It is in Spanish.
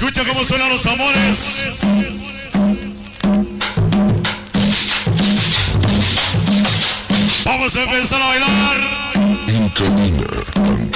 Escucha cómo suenan los amores. Vamos a empezar a bailar. En cabina.